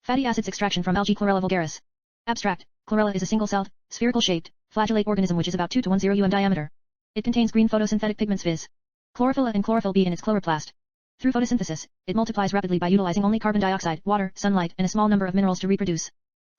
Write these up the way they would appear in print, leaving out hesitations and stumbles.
Fatty acids extraction from Algae Chlorella vulgaris. Abstract: Chlorella is a single-celled, spherical-shaped, flagellate organism which is about 2 to 10 um diameter. It contains green photosynthetic pigments viz. chlorophyll and chlorophyll B in its chloroplast. Through photosynthesis, it multiplies rapidly by utilizing only carbon dioxide, water, sunlight, and a small number of minerals to reproduce.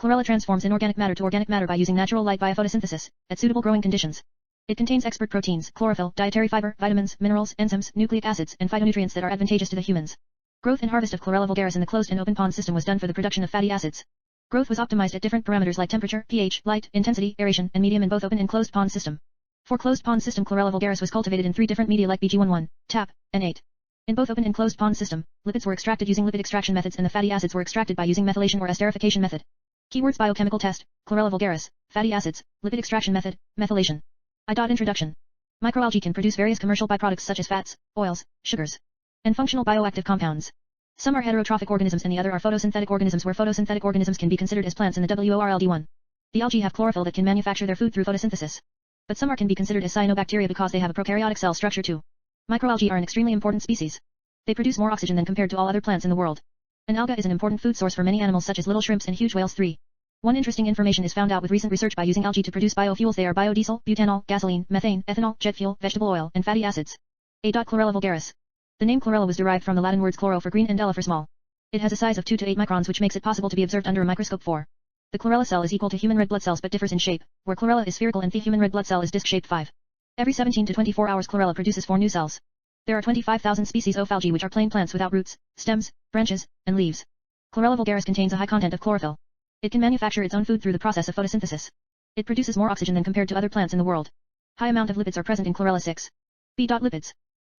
Chlorella transforms inorganic matter to organic matter by using natural light via photosynthesis, at suitable growing conditions. It contains expert proteins, chlorophyll, dietary fiber, vitamins, minerals, enzymes, nucleic acids, and phytonutrients that are advantageous to the humans. Growth and harvest of Chlorella vulgaris in the closed and open pond system was done for the production of fatty acids. Growth was optimized at different parameters like temperature, pH, light, intensity, aeration, and medium in both open and closed pond system. For closed pond system, Chlorella vulgaris was cultivated in 3 different media like BG11, tap, and 8. In both open and closed pond system, lipids were extracted using lipid extraction methods and the fatty acids were extracted by using methylation or esterification method. Keywords: biochemical test, Chlorella vulgaris, fatty acids, lipid extraction method, methylation. Introduction. Microalgae can produce various commercial byproducts such as fats, oils, sugars, and functional bioactive compounds. Some are heterotrophic organisms and the other are photosynthetic organisms, where photosynthetic organisms can be considered as plants in the WORLD1. The algae have chlorophyll that can manufacture their food through photosynthesis. But some can be considered as cyanobacteria because they have a prokaryotic cell structure too. Microalgae are an extremely important species. They produce more oxygen than compared to all other plants in the world. An alga is an important food source for many animals such as little shrimps and huge whales. 3. One interesting information is found out with recent research by using algae to produce biofuels. They are biodiesel, butanol, gasoline, methane, ethanol, jet fuel, vegetable oil, and fatty acids. Chlorella vulgaris. The name chlorella was derived from the Latin words chloro for green and ella for small. It has a size of 2 to 8 microns, which makes it possible to be observed under a microscope. 4. The chlorella cell is equal to human red blood cells but differs in shape, where chlorella is spherical and the human red blood cell is disc-shaped. 5. Every 17 to 24 hours chlorella produces 4 new cells. There are 25,000 species of algae which are plain plants without roots, stems, branches, and leaves. Chlorella vulgaris contains a high content of chlorophyll. It can manufacture its own food through the process of photosynthesis. It produces more oxygen than compared to other plants in the world. High amount of lipids are present in chlorella. 6. Lipids.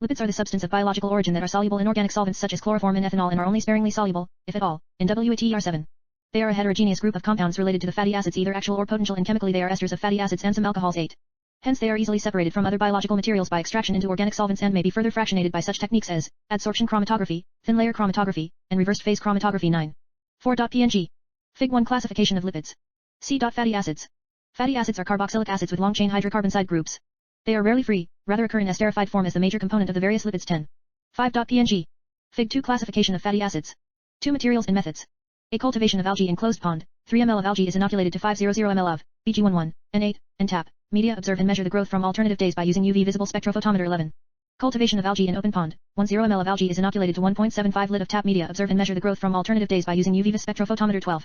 Lipids are the substance of biological origin that are soluble in organic solvents such as chloroform and ethanol and are only sparingly soluble, if at all, in water. 7. They are a heterogeneous group of compounds related to the fatty acids, either actual or potential, and chemically they are esters of fatty acids and some alcohols. 8. Hence they are easily separated from other biological materials by extraction into organic solvents and may be further fractionated by such techniques as adsorption chromatography, thin layer chromatography, and reversed phase chromatography. 9. 4.png. Fig 1 classification of lipids. Fatty acids. Fatty acids are carboxylic acids with long-chain hydrocarbon side groups. They are rarely free, rather occur in esterified form as the major component of the various lipids. 10. 5.png. Fig 2 classification of fatty acids. 2 materials and methods. A cultivation of algae in closed pond. 3 ml of algae is inoculated to 500 ml of BG11, N8, and tap. Media: observe and measure the growth from alternative days by using UV visible spectrophotometer. 11. Cultivation of algae in open pond. 10 ml of algae is inoculated to 1.75 lit of tap. Media: observe and measure the growth from alternative days by using UV spectrophotometer. 12.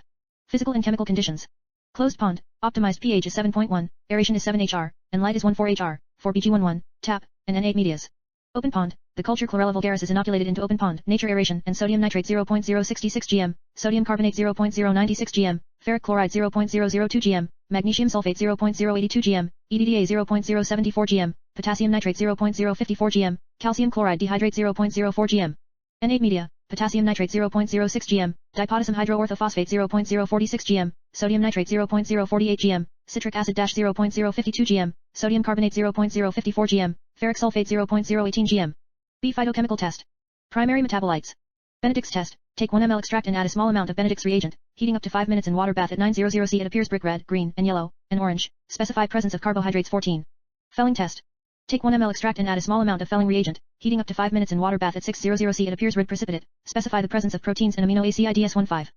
Physical and chemical conditions. Closed pond, optimized pH is 7.1, aeration is 7 HR, and light is 1.4 HR, for BG11, tap, and N8 medias. Open pond, the culture Chlorella vulgaris is inoculated into open pond, nature aeration, and sodium nitrate 0.066 gm, sodium carbonate 0.096 gm, ferric chloride 0.002 gm, magnesium sulfate 0.082 gm, EDTA 0.074 gm, potassium nitrate 0.054 gm, calcium chloride dehydrate 0.04 gm. N8 media, potassium nitrate 0.06 gm, dipotassium hydroorthophosphate 0.046 gm, sodium nitrate 0.048 gm, citric acid 0.052 gm, sodium carbonate 0.054 gm, ferric sulfate 0.018 gm. B. Phytochemical test. Primary metabolites. Benedict's test. Take 1 ml extract and add a small amount of Benedict's reagent, heating up to 5 minutes in water bath at 900 C. It appears brick red, green, and yellow, and orange. Specify presence of carbohydrates. 14. Felling test. Take 1 ml extract and add a small amount of felling reagent, heating up to 5 minutes in water bath at 600 C. It appears red precipitate. Specify the presence of proteins and amino acids. 15.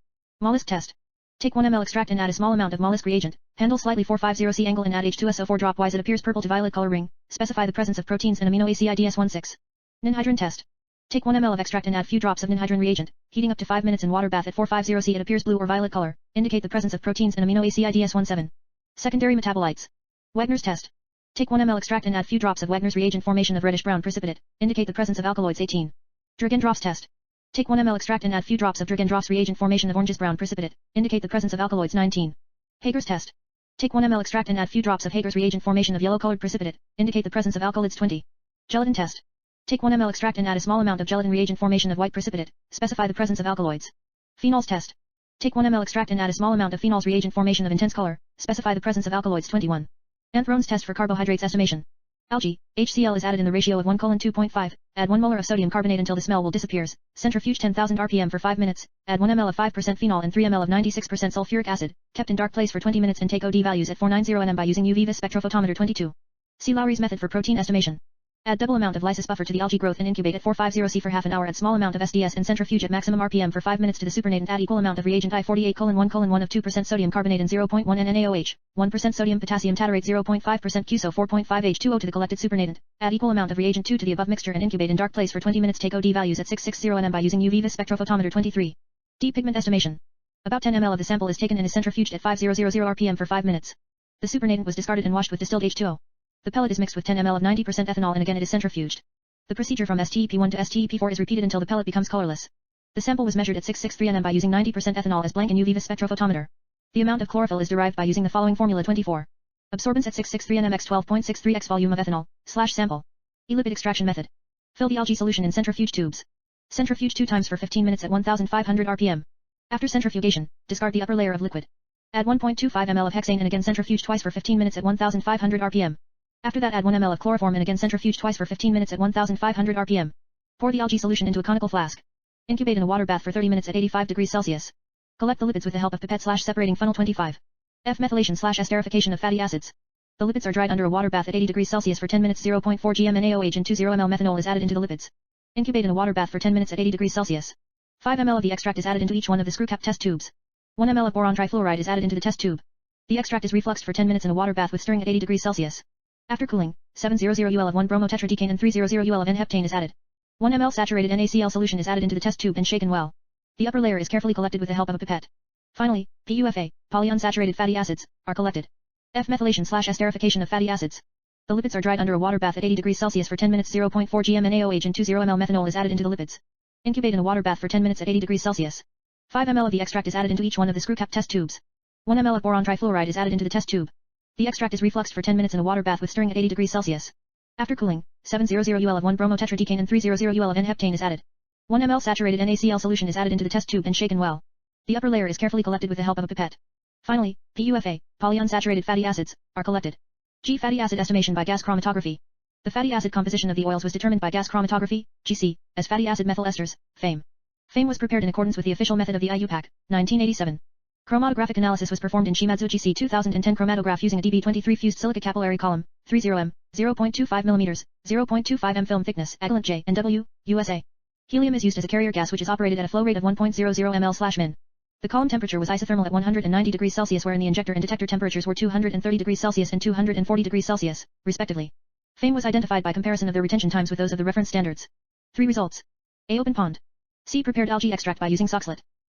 Malice test. Take 1 ml extract and add a small amount of Malice reagent, handle slightly 450 C angle and add H2SO4 drop wise. It appears purple to violet color ring. Specify the presence of proteins and amino acids. 16. Ninhydrin test. Take 1 ml of extract and add few drops of ninhydrin reagent, heating up to 5 minutes in water bath at 450 C. It appears blue or violet color, indicate the presence of proteins and amino acids. 17. Secondary metabolites. Wagner's test. Take 1 ml extract and add few drops of Wagner's reagent, formation of reddish brown precipitate, indicate the presence of alkaloids. 18. Dragendroff's test. Take 1 ml extract and add few drops of Dragendroff's reagent, formation of orangish brown precipitate, indicate the presence of alkaloids. 19. Hager's test. Take 1 ml extract and add few drops of Hager's reagent, formation of yellow colored precipitate, indicate the presence of alkaloids. 20. Gelatin test. Take 1 ml extract and add a small amount of gelatin reagent, formation of white precipitate, specify the presence of alkaloids. Phenols test. Take 1 ml extract and add a small amount of phenols reagent, formation of intense color, specify the presence of alkaloids. 21. Anthrone's test for carbohydrates estimation. Algae, HCl is added in the ratio of 1:2.5, add 1 molar of sodium carbonate until the smell will disappears, centrifuge 10,000 rpm for 5 minutes, add 1 ml of 5% phenol and 3 ml of 96% sulfuric acid, kept in dark place for 20 minutes and take OD values at 490 nm by using UV vis spectrophotometer. 22. See Lowry's method for protein estimation. Add double amount of lysis buffer to the algae growth and incubate at 450 C for half an hour. Add small amount of SDS and centrifuge at maximum RPM for 5 minutes to the supernatant. Add equal amount of reagent I48:1:1 of 2% sodium carbonate and 0.1 NaOH, 1% sodium potassium tatarate 0.5% QSO 4.5 H2O to the collected supernatant. Add equal amount of reagent 2 to the above mixture and incubate in dark place for 20 minutes. Take OD values at 660 nm by using UV vis spectrophotometer. 23. D. Pigment estimation. About 10 ml of the sample is taken and is centrifuged at 5000 RPM for 5 minutes. The supernatant was discarded and washed with distilled H2O. The pellet is mixed with 10 ml of 90% ethanol and again it is centrifuged. The procedure from STEP1 to STEP4 is repeated until the pellet becomes colorless. The sample was measured at 663 nm by using 90% ethanol as blank in UV vis spectrophotometer. The amount of chlorophyll is derived by using the following formula. 24. Absorbance at 663 nm x 12.63 x volume of ethanol, /sample. Lipid extraction method. Fill the algae solution in centrifuge tubes. Centrifuge 2 times for 15 minutes at 1500 rpm. After centrifugation, discard the upper layer of liquid. Add 1.25 ml of hexane and again centrifuge twice for 15 minutes at 1500 rpm. After that add 1 ml of chloroform and again centrifuge twice for 15 minutes at 1500 rpm. Pour the algae solution into a conical flask. Incubate in a water bath for 30 minutes at 85 degrees Celsius. Collect the lipids with the help of pipette/separating funnel. 25. F. Methylation/esterification of fatty acids. The lipids are dried under a water bath at 80 degrees Celsius for 10 minutes. 0.4 gm NaOH and 20 ml methanol is added into the lipids. Incubate in a water bath for 10 minutes at 80 degrees Celsius. 5 ml of the extract is added into each one of the screw cap test tubes. 1 ml of boron trifluoride is added into the test tube. The extract is refluxed for 10 minutes in a water bath with stirring at 80 degrees Celsius. After cooling, 700 UL of 1-bromotetradecane and 300 UL of N-heptane is added. 1 ml saturated NaCl solution is added into the test tube and shaken well. The upper layer is carefully collected with the help of a pipette. Finally, PUFA, polyunsaturated fatty acids, are collected. F. Methylation/esterification of fatty acids. The lipids are dried under a water bath at 80 degrees Celsius for 10 minutes. 0.4 gm NaOH and 20 ml methanol is added into the lipids. Incubate in a water bath for 10 minutes at 80 degrees Celsius. 5 ml of the extract is added into each one of the screw cap test tubes. 1 ml of boron trifluoride is added into the test tube. The extract is refluxed for 10 minutes in a water bath with stirring at 80 degrees Celsius. After cooling, 700 UL of 1-bromotetradecane and 300 UL of N-heptane is added. 1 ml saturated NaCl solution is added into the test tube and shaken well. The upper layer is carefully collected with the help of a pipette. Finally, PUFA, polyunsaturated fatty acids, are collected. G. Fatty acid estimation by gas chromatography. The fatty acid composition of the oils was determined by gas chromatography, GC, as fatty acid methyl esters, FAME. FAME was prepared in accordance with the official method of the IUPAC, 1987. Chromatographic analysis was performed in Shimadzu GC 2010 chromatograph using a DB23 fused silica capillary column, 30M, 0.25 mm, 0.25 m film thickness, Agilent J and W, USA. Helium is used as a carrier gas which is operated at a flow rate of 1.00 ml/min. The column temperature was isothermal at 190 degrees Celsius wherein the injector and detector temperatures were 230 degrees Celsius and 240 degrees Celsius, respectively. FAME was identified by comparison of the retention times with those of the reference standards. 3 results. A. Open pond. C. Prepared algae extract by using Soxhlet.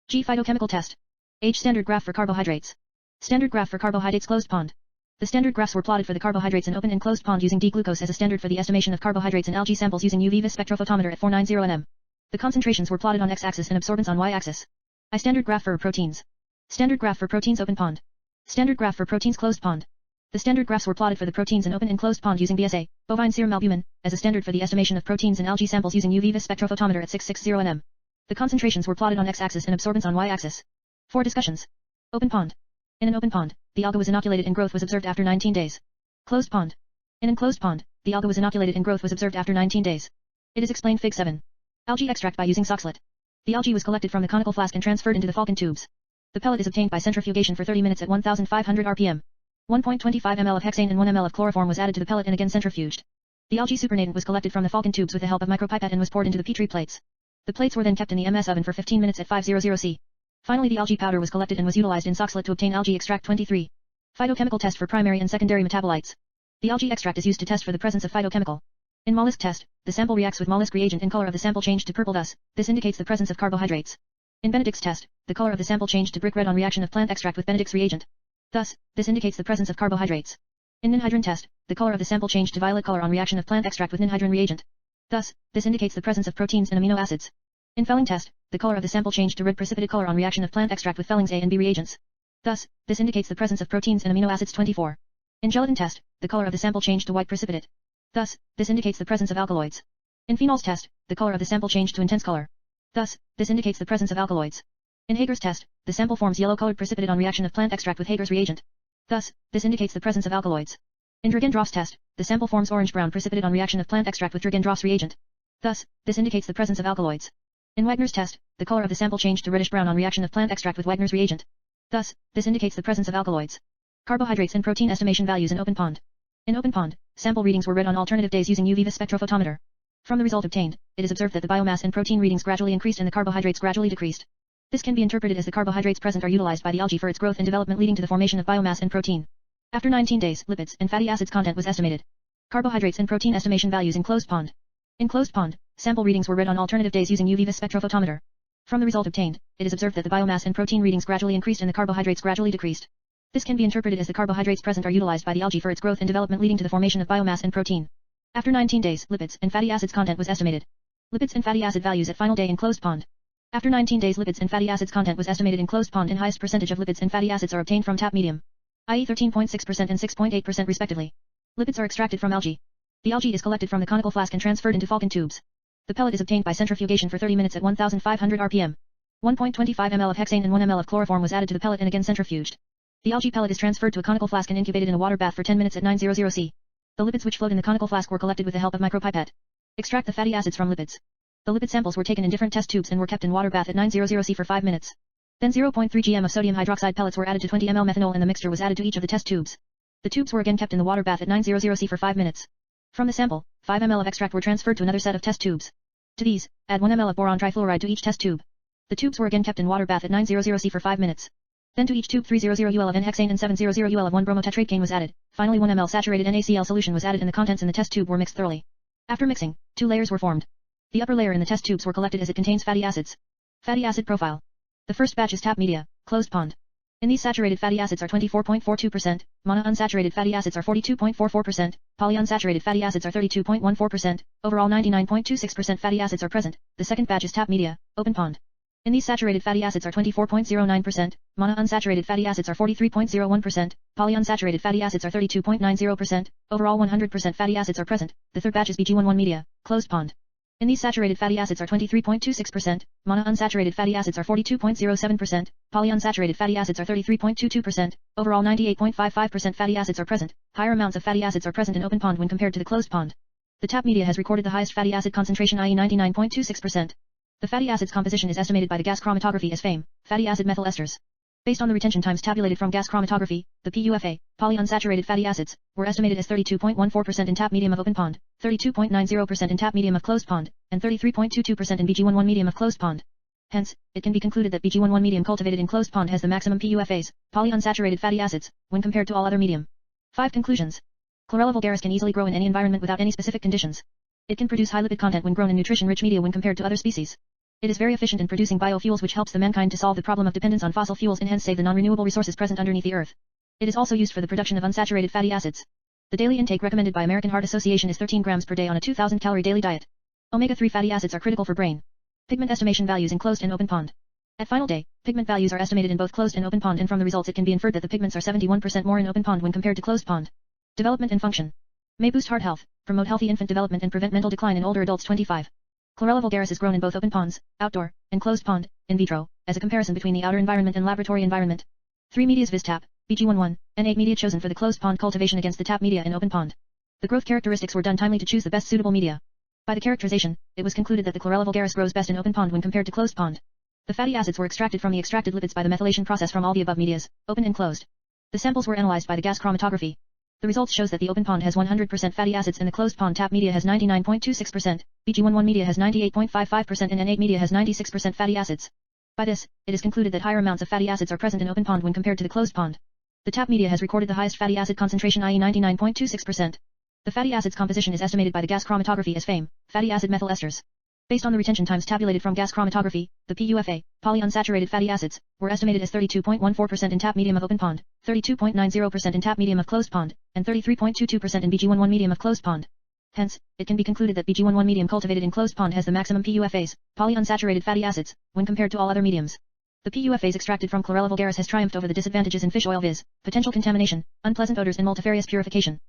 G. Phytochemical test. H. Standard graph for carbohydrates. Standard graph for carbohydrates. Closed pond. The standard graphs were plotted for the carbohydrates in open and closed pond using D-glucose as a standard for the estimation of carbohydrates in algae samples using UV vis spectrophotometer at 490 nm. The concentrations were plotted on x-axis and absorbance on y-axis. I. Standard graph for proteins. Standard graph for proteins. Open pond. Standard graph for proteins. Closed pond. The standard graphs were plotted for the proteins in open and closed pond using BSA, bovine serum albumin, as a standard for the estimation of proteins in algae samples using UV vis spectrophotometer at 660 nm. The concentrations were plotted on x-axis and absorbance on y-axis. 4 discussions. Open pond. In an open pond, the alga was inoculated and growth was observed after 19 days. Closed pond. In an enclosed pond, the alga was inoculated and growth was observed after 19 days. It is explained. Fig. 7. Algae extract by using Soxhlet. The algae was collected from the conical flask and transferred into the falcon tubes. The pellet is obtained by centrifugation for 30 minutes at 1500 rpm. 1.25 ml of hexane and 1 ml of chloroform was added to the pellet and again centrifuged. The algae supernatant was collected from the falcon tubes with the help of micropipette and was poured into the petri plates. The plates were then kept in the MS oven for 15 minutes at 500 C. Finally the algae powder was collected and was utilized in Soxhlet to obtain algae extract. 23. Phytochemical test for primary and secondary metabolites. The algae extract is used to test for the presence of phytochemical. In Malice Test, the sample reacts with Malice reagent and color of the sample changed to purple, thus, this indicates the presence of carbohydrates. In Benedict's test, the color of the sample changed to brick red on reaction of plant extract with Benedict's reagent. Thus, this indicates the presence of carbohydrates. In ninhydrin test, the color of the sample changed to violet color on reaction of plant extract with ninhydrin reagent. Thus, this indicates the presence of proteins and amino acids. In Felling test, the color of the sample changed to red precipitate color on reaction of plant extract with Felling's A and B reagents. Thus, this indicates the presence of proteins and amino acids. 24. In Gelatin test, the color of the sample changed to white precipitate. Thus, this indicates the presence of alkaloids. In Phenols test, the color of the sample changed to intense color. Thus, this indicates the presence of alkaloids. In Hager's test, the sample forms yellow-colored precipitate on reaction of plant extract with Hager's reagent. Thus, this indicates the presence of alkaloids. In Dragendroff's test, the sample forms orange-brown precipitate on reaction of plant extract with Dragendroff's reagent. Thus, this indicates the presence of alkaloids. In Wagner's test, the color of the sample changed to reddish-brown on reaction of plant extract with Wagner's reagent. Thus, this indicates the presence of alkaloids. Carbohydrates and protein estimation values in open pond. In open pond, sample readings were read on alternative days using UV vis spectrophotometer. From the result obtained, it is observed that the biomass and protein readings gradually increased and the carbohydrates gradually decreased. This can be interpreted as the carbohydrates present are utilized by the algae for its growth and development, leading to the formation of biomass and protein. After 19 days, lipids and fatty acids content was estimated. Carbohydrates and protein estimation values in closed pond. In closed pond, sample readings were read on alternative days using UV vis spectrophotometer. From the result obtained, it is observed that the biomass and protein readings gradually increased and the carbohydrates gradually decreased. This can be interpreted as the carbohydrates present are utilized by the algae for its growth and development, leading to the formation of biomass and protein. After 19 days, lipids and fatty acids content was estimated. Lipids and fatty acid values at final day in closed pond. After 19 days, lipids and fatty acids content was estimated in closed pond, and highest percentage of lipids and fatty acids are obtained from tap medium, i.e. 13.6% and 6.8% respectively. Lipids are extracted from algae. The algae is collected from the conical flask and transferred into falcon tubes. The pellet is obtained by centrifugation for 30 minutes at 1500 rpm. 1.25 ml of hexane and 1 ml of chloroform was added to the pellet and again centrifuged. The algae pellet is transferred to a conical flask and incubated in a water bath for 10 minutes at 900 C. The lipids which flowed in the conical flask were collected with the help of micropipette. Extract the fatty acids from lipids. The lipid samples were taken in different test tubes and were kept in water bath at 900 C for 5 minutes. Then 0.3 gm of sodium hydroxide pellets were added to 20 ml methanol and the mixture was added to each of the test tubes. The tubes were again kept in the water bath at 900 C for 5 minutes. From the sample, 5 ml of extract were transferred to another set of test tubes. To these, add 1 ml of boron trifluoride to each test tube. The tubes were again kept in water bath at 900 C for 5 minutes. Then to each tube 300 UL of N-hexane and 700 UL of 1-bromotetraidecane was added. Finally 1 ml saturated NaCl solution was added and the contents in the test tube were mixed thoroughly. After mixing, 2 layers were formed. The upper layer in the test tubes were collected as it contains fatty acids. Fatty acid profile. The first batch is tap media, closed pond. In these saturated fatty acids are 24.42%, monounsaturated fatty acids are 42.44%, polyunsaturated fatty acids are 32.14%, overall 99.26% fatty acids are present. The second batch is tap media, open pond. In these saturated fatty acids are 24.09%, monounsaturated fatty acids are 43.01%, polyunsaturated fatty acids are 32.90%, overall 100% fatty acids are present. The third batch is BG11 media, closed pond. In these saturated fatty acids are 23.26%, monounsaturated fatty acids are 42.07%, polyunsaturated fatty acids are 33.22%, overall 98.55% fatty acids are present. Higher amounts of fatty acids are present in open pond when compared to the closed pond. The tap media has recorded the highest fatty acid concentration, i.e. 99.26%. The fatty acids composition is estimated by the gas chromatography as FAME, fatty acid methyl esters. Based on the retention times tabulated from gas chromatography, the PUFA, polyunsaturated fatty acids, were estimated as 32.14% in tap medium of open pond, 32.90% in tap medium of closed pond, and 33.22% in BG11 medium of closed pond. Hence, it can be concluded that BG11 medium cultivated in closed pond has the maximum PUFAs, polyunsaturated fatty acids, when compared to all other medium. 5 conclusions. Chlorella vulgaris can easily grow in any environment without any specific conditions. It can produce high lipid content when grown in nutrition-rich media when compared to other species. It is very efficient in producing biofuels, which helps the mankind to solve the problem of dependence on fossil fuels and hence save the non-renewable resources present underneath the earth. It is also used for the production of unsaturated fatty acids. The daily intake recommended by American Heart Association is 13 grams per day on a 2,000 calorie daily diet. Omega-3 fatty acids are critical for brain. Pigment estimation values in closed and open pond. At final day, pigment values are estimated in both closed and open pond, and from the results it can be inferred that the pigments are 71% more in open pond when compared to closed pond. Development and function. May boost heart health, promote healthy infant development and prevent mental decline in older adults. 25. Chlorella vulgaris is grown in both open ponds, outdoor, and closed pond, in vitro, as a comparison between the outer environment and laboratory environment. 3 medias vis tap, BG11, and 8 media chosen for the closed pond cultivation against the tap media in open pond. The growth characteristics were done timely to choose the best suitable media. By the characterization, it was concluded that the Chlorella vulgaris grows best in open pond when compared to closed pond. The fatty acids were extracted from the extracted lipids by the methylation process from all the above medias, open and closed. The samples were analyzed by the gas chromatography. The results shows that the open pond has 100% fatty acids and the closed pond tap media has 99.26%, BG11 media has 98.55% and N8 media has 96% fatty acids. By this, it is concluded that higher amounts of fatty acids are present in open pond when compared to the closed pond. The tap media has recorded the highest fatty acid concentration, i.e. 99.26%. The fatty acids composition is estimated by the gas chromatography as FAME, fatty acid methyl esters. Based on the retention times tabulated from gas chromatography, the PUFA, polyunsaturated fatty acids, were estimated as 32.14% in tap medium of open pond, 32.90% in tap medium of closed pond, and 33.22% in BG11 medium of closed pond. Hence, it can be concluded that BG11 medium cultivated in closed pond has the maximum PUFAs, polyunsaturated fatty acids, when compared to all other mediums. The PUFAs extracted from Chlorella vulgaris has triumphed over the disadvantages in fish oil, viz., potential contamination, unpleasant odors and multifarious purification.